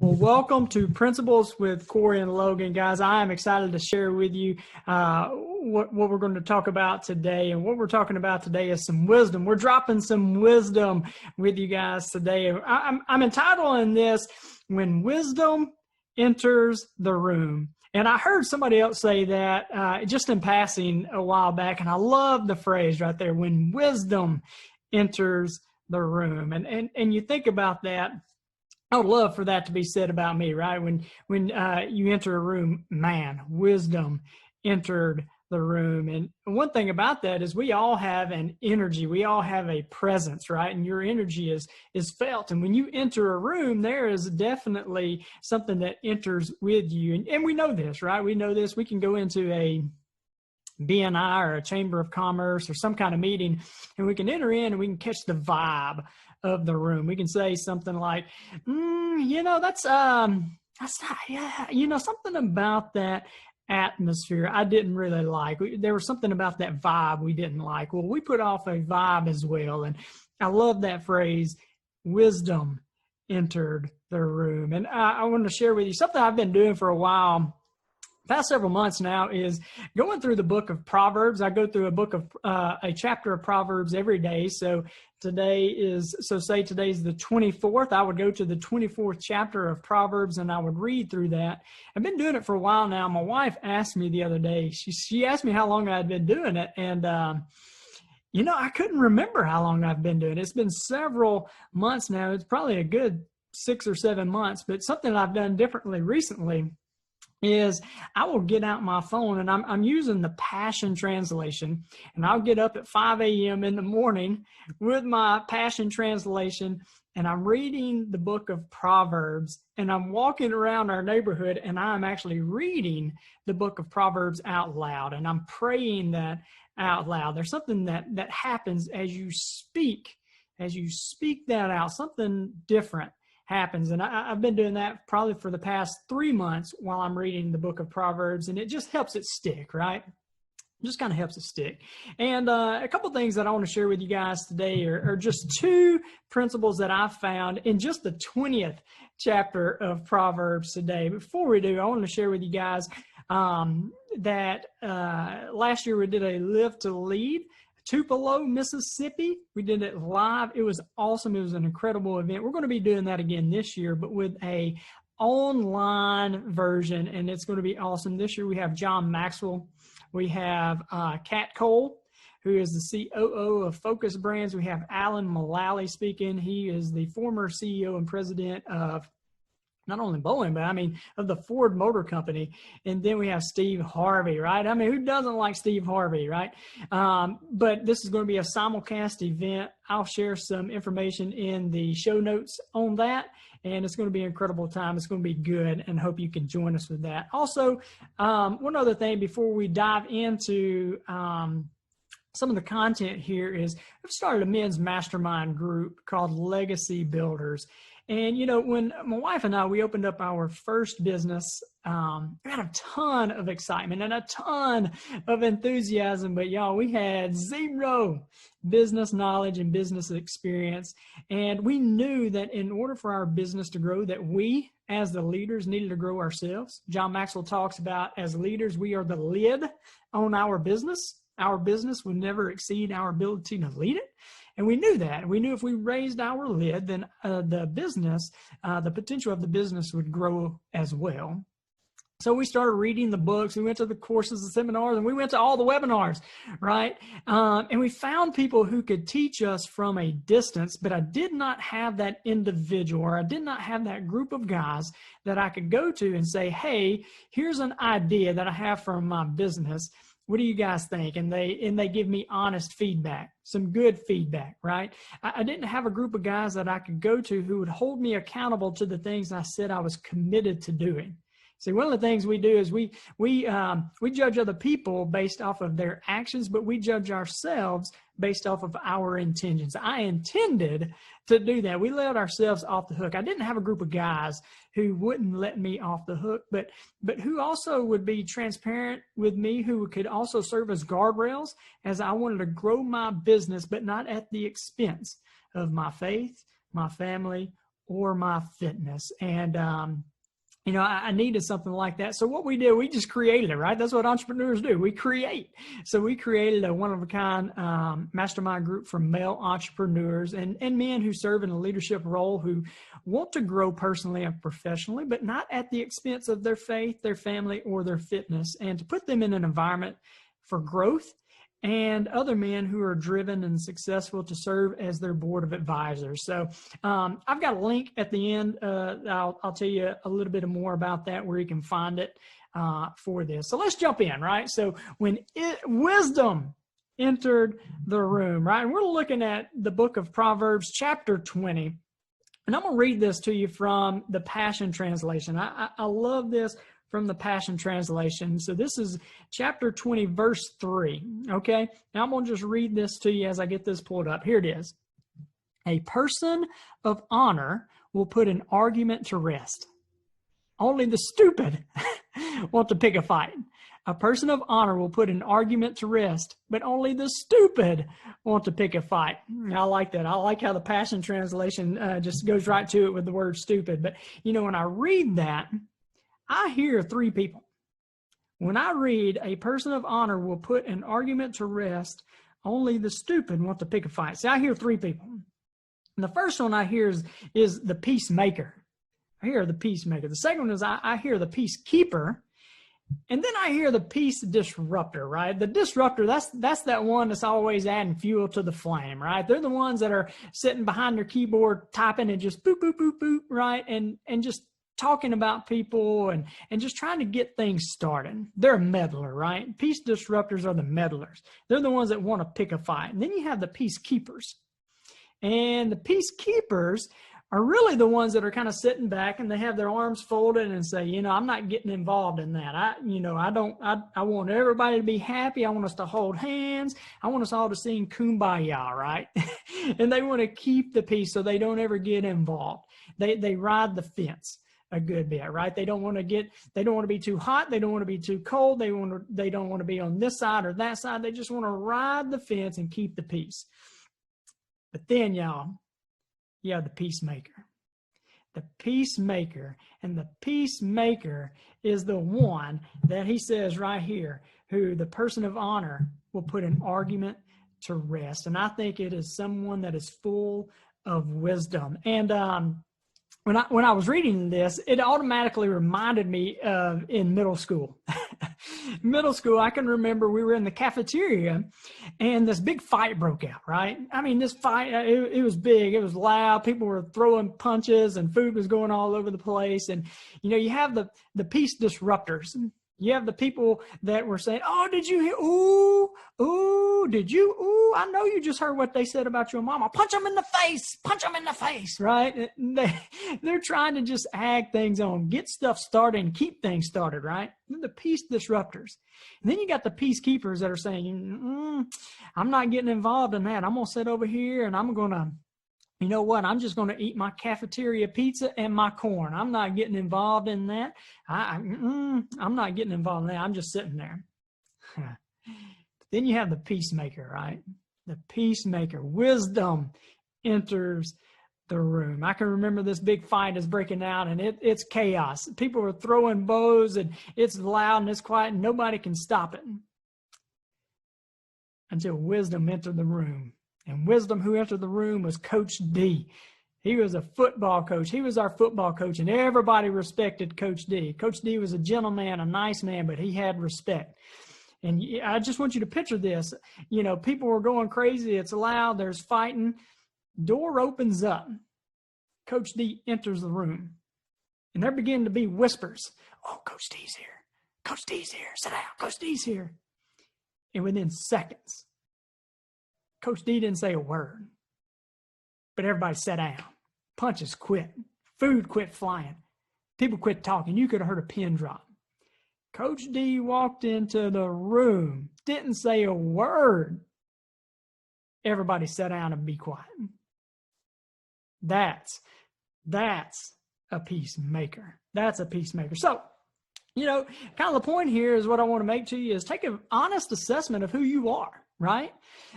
Well, welcome to Principles with Cory and Logan, guys. I am excited to share with you what we're going to talk about today. And what we're talking about today is some wisdom. We're dropping some wisdom with you guys today. I'm entitling this, When Wisdom Enters the Room. And I heard somebody else say that just in passing a while back, and I love the phrase right there, when wisdom enters the room. And you think about that. I would love for that to be said about me, right? When you enter a room, man, wisdom entered the room. And one thing about that is we all have an energy. We all have a presence, right? And your energy is felt. And when you enter a room, there is definitely something that enters with you. And we know this, right? We know this. We can go into a BNI or a Chamber of Commerce or some kind of meeting, and we can enter in and we can catch the vibe of the room. We can say something like, that's not, yeah, something about that atmosphere I didn't really like. There was something about that vibe we didn't like. Well, we put off a vibe as well. And I love that phrase, wisdom entered the room. And I want to share with you something I've been doing for a while. Past several months now is going through the book of Proverbs. I go through a chapter of Proverbs every day. So say today's the 24th. I would go to the 24th chapter of Proverbs and I would read through that. I've been doing it for a while now. My wife asked me the other day, she asked me how long I had been doing it. And, I couldn't remember how long I've been doing it. It's been several months now. It's probably a good 6 or 7 months, but something I've done differently recently is I will get out my phone, and I'm using the Passion Translation, and I'll get up at 5 a.m. in the morning with my Passion Translation, and I'm reading the book of Proverbs, and I'm walking around our neighborhood, and I'm actually reading the book of Proverbs out loud, and I'm praying that out loud. There's something that happens as you speak that out, something different happens. And I've been doing that probably for the past 3 months while I'm reading the book of Proverbs, and it just helps it stick, right? Just kind of helps it stick. And a couple things that I want to share with you guys today are just 2 principles that I found in just the 20th chapter of Proverbs today. Before we do, I want to share with you guys that last year we did a Live to Lead, Tupelo, Mississippi. We did it live. It was awesome. It was an incredible event. We're going to be doing that again this year, but with a online version, and it's going to be awesome. This year we have John Maxwell. We have Kat Cole, who is the COO of Focus Brands. We have Alan Mullally speaking. He is the former CEO and president of not only Boeing, but of the Ford Motor Company. And then we have Steve Harvey, right? Who doesn't like Steve Harvey, right? But this is going to be a simulcast event. I'll share some information in the show notes on that. And it's going to be an incredible time. It's going to be good, and hope you can join us with that. Also, one other thing before we dive into some of the content here is I've started a men's mastermind group called Legacy Builders. And, when my wife and I, we opened up our first business, we had a ton of excitement and a ton of enthusiasm, but y'all, we had 0 business knowledge and business experience. And we knew that in order for our business to grow, that we as the leaders needed to grow ourselves. John Maxwell talks about, as leaders, we are the lid on our business. Our business would never exceed our ability to lead it. And we knew that. We knew if we raised our lid, then the potential of the business would grow as well. So we started reading the books. We went to the courses, the seminars, and we went to all the webinars, right? And we found people who could teach us from a distance, but I did not have that individual, or I did not have that group of guys that I could go to and say, hey, here's an idea that I have for my business. What do you guys think? And they give me honest feedback, some good feedback, right? I didn't have a group of guys that I could go to who would hold me accountable to the things I said I was committed to doing. See, one of the things we do is we judge other people based off of their actions, but we judge ourselves based off of our intentions. I intended to do that. We let ourselves off the hook. I didn't have a group of guys who wouldn't let me off the hook, but who also would be transparent with me, who could also serve as guardrails as I wanted to grow my business, but not at the expense of my faith, my family, or my fitness. And, I needed something like that. So what we did, we just created it, right? That's what entrepreneurs do. We create. So we created a one-of-a-kind mastermind group for male entrepreneurs and men who serve in a leadership role, who want to grow personally and professionally, but not at the expense of their faith, their family, or their fitness, and to put them in an environment for growth, and other men who are driven and successful to serve as their board of advisors. So I've got a link at the end. I'll tell you a little bit more about that, where you can find it for this. So let's jump in, right? So when wisdom entered the room, right? And we're looking at the book of Proverbs, chapter 20. And I'm going to read this to you from the Passion Translation. I love this from the Passion Translation. So this is chapter 20, verse 3. Okay, now I'm going to just read this to you as I get this pulled up. Here it is. A person of honor will put an argument to rest. Only the stupid want to pick a fight. A person of honor will put an argument to rest, but only the stupid want to pick a fight. I like that. I like how the Passion Translation just goes right to it with the word stupid. But, when I read that, I hear three people. When I read, a person of honor will put an argument to rest, only the stupid want to pick a fight. See, I hear three people. And the first one I hear is the peacemaker. I hear the peacemaker. The second one is I hear the peacekeeper. And then I hear the peace disruptor, right? The disruptor, that's that one that's always adding fuel to the flame, right? They're the ones that are sitting behind their keyboard typing and just boop, boop, boop, boop, right? And just talking about people and just trying to get things started. They're a meddler, right? Peace disruptors are the meddlers. They're the ones that want to pick a fight. And then you have the peacekeepers. And the peacekeepers are really the ones that are kind of sitting back and they have their arms folded and say, I'm not getting involved in that. I want everybody to be happy. I want us to hold hands. I want us all to sing Kumbaya, right? And they want to keep the peace so they don't ever get involved. They ride the fence a good bit, right? They don't want to be too hot. They don't want to be too cold. They don't want to be on this side or that side. They just want to ride the fence and keep the peace. But then, y'all, you have the peacemaker. The peacemaker. And the peacemaker is the one that he says right here, who the person of honor will put an argument to rest. And I think it is someone that is full of wisdom. And when I was reading this, it automatically reminded me of in middle school. Middle school, I can remember we were in the cafeteria and this big fight broke out, right? I mean, this fight, it was big, it was loud, people were throwing punches and food was going all over the place. And, you have the peace disruptors. You have the people that were saying, oh, did you hear? Ooh, did you? Ooh, I know you just heard what they said about your mama. Punch them in the face, right? They're trying to just ag things on, get stuff started and keep things started, right? They're the peace disruptors. And then you got the peacekeepers that are saying, I'm not getting involved in that. I'm going to sit over here and I'm going to, you know what? I'm just going to eat my cafeteria pizza and my corn. I'm not getting involved in that. I'm not getting involved in that. I'm just sitting there. Then you have the peacemaker, right? The peacemaker. Wisdom enters the room. I can remember this big fight is breaking out and it's chaos. People are throwing bows and it's loud and it's quiet and nobody can stop it until wisdom entered the room. And wisdom who entered the room was Coach D. He was a football coach. He was our football coach, and everybody respected Coach D. Coach D was a gentleman, a nice man, but he had respect. And I just want you to picture this. People were going crazy. It's loud. There's fighting. Door opens up. Coach D enters the room, and there begin to be whispers. Oh, Coach D's here. Coach D's here. Sit down. Coach D's here. And within seconds, Coach D didn't say a word, but everybody sat down. Punches quit. Food quit flying. People quit talking. You could have heard a pin drop. Coach D walked into the room, didn't say a word. Everybody sat down and be quiet. That's a peacemaker. That's a peacemaker. So, kind of the point here is what I want to make to you is take an honest assessment of who you are. Right?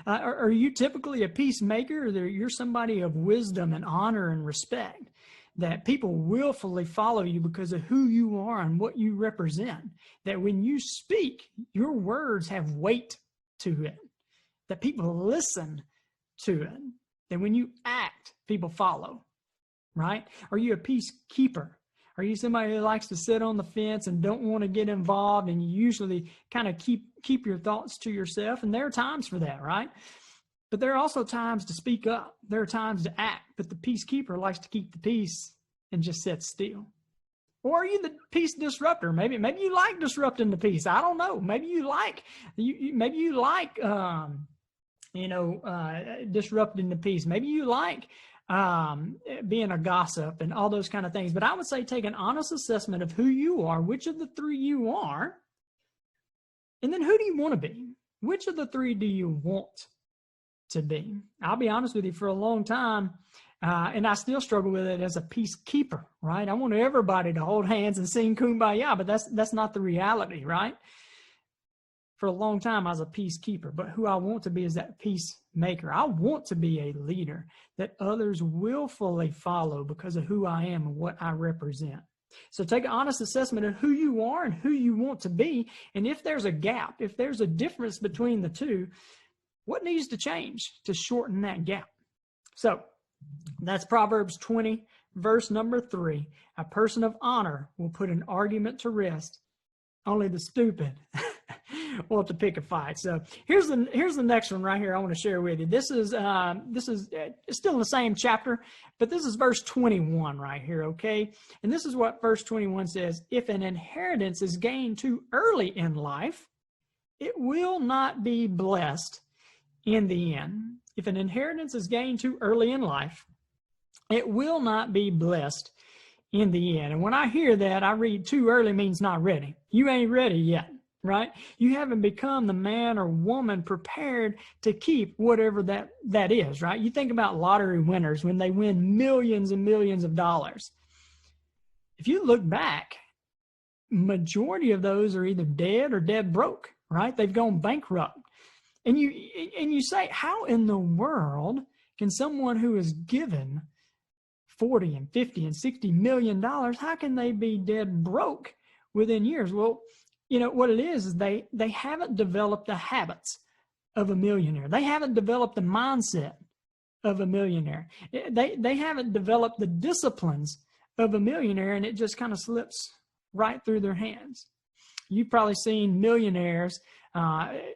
Are you typically a peacemaker, or you're somebody of wisdom and honor and respect? that people willfully follow you because of who you are and what you represent. That when you speak, your words have weight to it. That people listen to it. That when you act, people follow, right? Are you a peacekeeper? Are you somebody who likes to sit on the fence and don't want to get involved, and you usually kind of keep your thoughts to yourself? And there are times for that, right? But there are also times to speak up. There are times to act. But the peacekeeper likes to keep the peace and just sit still. Or are you the peace disruptor? Maybe you like disrupting the peace. I don't know. Maybe you like disrupting the peace. Maybe you like being a gossip and all those kind of things. But I would say take an honest assessment of who you are, which of the three you are, and then who do you want to be? Which of the three do you want to be? I'll be honest with you, for a long time, and I still struggle with it as a peacekeeper, right? I want everybody to hold hands and sing Kumbaya, but that's not the reality, right? For a long time, I was a peacekeeper, but who I want to be is that peacemaker. I want to be a leader that others willfully follow because of who I am and what I represent. So take an honest assessment of who you are and who you want to be. And if there's a gap, if there's a difference between the two, what needs to change to shorten that gap? So that's Proverbs 20, verse number 3. A person of honor will put an argument to rest. Only the stupid will to pick a fight. So here's the next one right here I want to share with you. This is still in the same chapter, but this is verse 21 right here, okay? And this is what verse 21 says. If an inheritance is gained too early in life, it will not be blessed in the end. If an inheritance is gained too early in life, it will not be blessed in the end. And when I hear that, I read too early means not ready. You ain't ready yet, right? You haven't become the man or woman prepared to keep whatever that is, right? You think about lottery winners when they win millions and millions of dollars. If you look back, majority of those are either dead or dead broke, right? They've gone bankrupt. And you say, how in the world can someone who is given 40 and 50 and 60 million dollars, how can they be dead broke within years? Well, you know what it is they haven't developed the habits of a millionaire. They haven't developed the mindset of a millionaire. They haven't developed the disciplines of a millionaire, and it just kind of slips right through their hands. You've probably seen millionaires.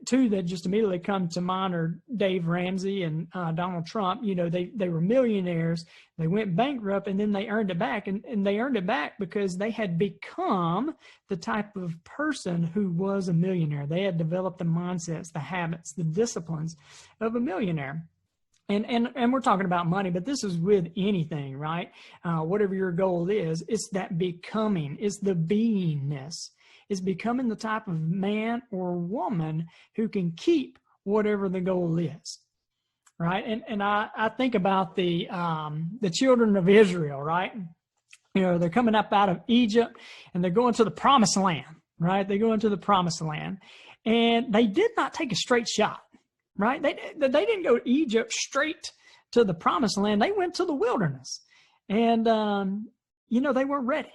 Two that just immediately come to mind are Dave Ramsey and Donald Trump. You know, they were millionaires. They went bankrupt, and then they earned it back. And they earned it back because they had become the type of person who was a millionaire. They had developed the mindsets, the habits, the disciplines of a millionaire. And we're talking about money, but this is with anything, right? Whatever your goal is, it's that becoming, it's the beingness. Is becoming the type of man or woman who can keep whatever the goal is, right? And I think about the children of Israel, right? You know, they're coming up out of Egypt and they're going to the promised land, right? They go into the promised land, and they did not take a straight shot, right? They didn't go to Egypt straight to the promised land. They went to the wilderness, and they weren't ready.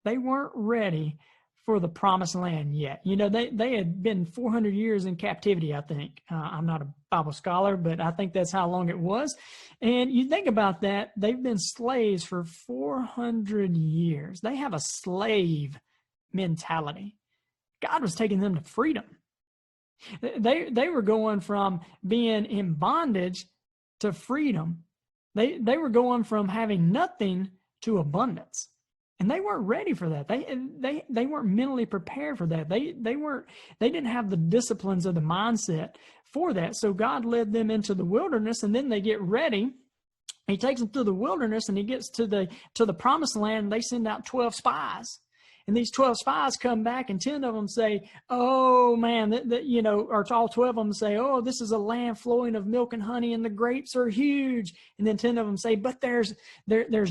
They weren't ready for the promised land yet. You know, they had been 400 years in captivity, I think. I'm not a Bible scholar, but I think that's how long it was. And you think about that, they've been slaves for 400 years. They have a slave mentality. God was taking them to freedom. They were going from being in bondage to freedom. They were going from having nothing to abundance. And they weren't ready for that. They weren't mentally prepared for that. They didn't have the disciplines of the mindset for that. So God led them into the wilderness, and then they get ready. He takes them through the wilderness, and he gets to the promised land. And they send out 12 spies. And these 12 spies come back, and 10 of them say, oh man, or all 12 of them say, oh, this is a land flowing of milk and honey, and the grapes are huge. And then 10 of them say, but there's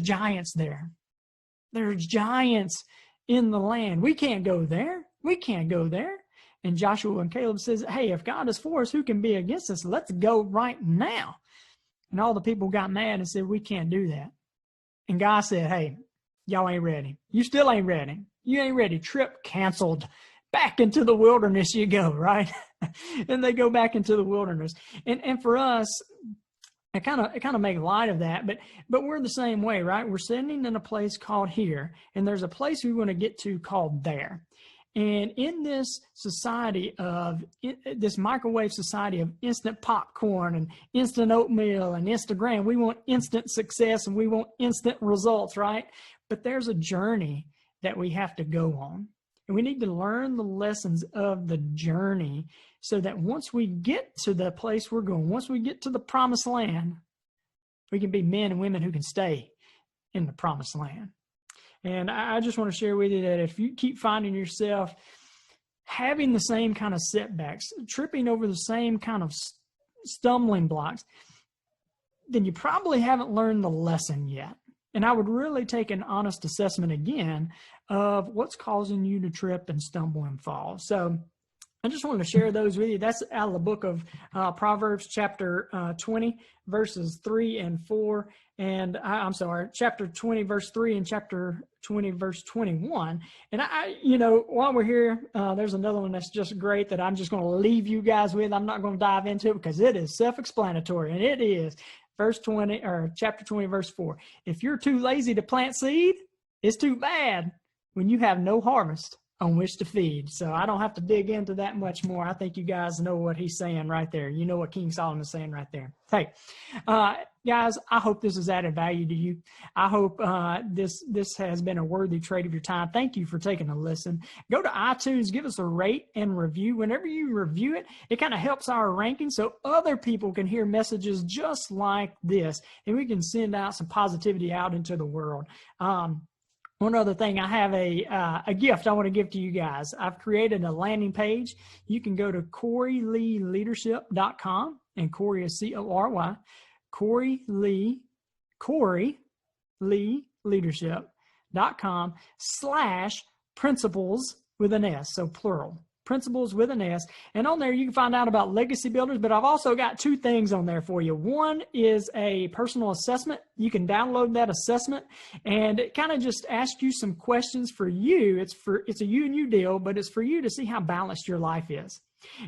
giants there. There's giants in the land. We can't go there. We can't go there. And Joshua and Caleb says, hey, if God is for us, who can be against us? Let's go right now. And all the people got mad and said, we can't do that. And God said, hey, y'all ain't ready. You still ain't ready. You ain't ready. Trip canceled. Back into the wilderness you go, right? And they go back into the wilderness. And for us, I kind of make light of that, but we're the same way, right? We're sitting in a place called here, and there's a place we want to get to called there. And in this society of this microwave society of instant popcorn and instant oatmeal and Instagram, we want instant success and we want instant results, right? But there's a journey that we have to go on. And we need to learn the lessons of the journey so that once we get to the place we're going, once we get to the promised land, we can be men and women who can stay in the promised land. And I just want to share with you that if you keep finding yourself having the same kind of setbacks, tripping over the same kind of stumbling blocks, then you probably haven't learned the lesson yet. And I would really take an honest assessment again of what's causing you to trip and stumble and fall. So I just wanted to share those with you. That's out of the book of Proverbs, chapter 20, verses 3 and 4. And I'm sorry, chapter 20, verse 3 and chapter 20, verse 21. And while we're here, there's another one that's just great that I'm just going to leave you guys with. I'm not going to dive into it because it is self-explanatory, and it is verse 20 or chapter 20, verse 4. If you're too lazy to plant seed, it's too bad when you have no harvest on which to feed. So I don't have to dig into that much more. I think you guys know what he's saying right there. You know what King Solomon's saying right there. Hey, guys, I hope this has added value to you. I hope this has been a worthy trade of your time. Thank you for taking a listen. Go to iTunes, give us a rate and review. Whenever you review it, it kind of helps our ranking so other people can hear messages just like this, and we can send out some positivity out into the world. One other thing, I have a gift I want to give to you guys. I've created a landing page. You can go to CoryLeeLeadership.com, and Cory is C-O-R-Y, CoryLeeLeadership.com/principles with an S, so plural. Principles with an S. And on there, you can find out about legacy builders, but I've also got two things on there for you. One is a personal assessment. You can download that assessment, and it kind of just asks you some questions for you. It's a you and you deal, but it's for you to see how balanced your life is.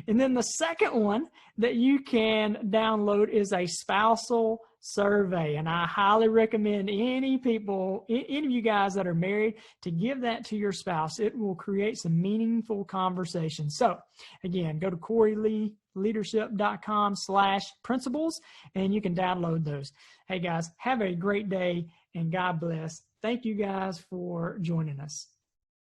And then the second one that you can download is a spousal survey. And I highly recommend any of you guys that are married to give that to your spouse. It will create some meaningful conversation. So again, go to CoryLeeLeadership.com/principles, and you can download those. Hey guys, have a great day and God bless. Thank you guys for joining us.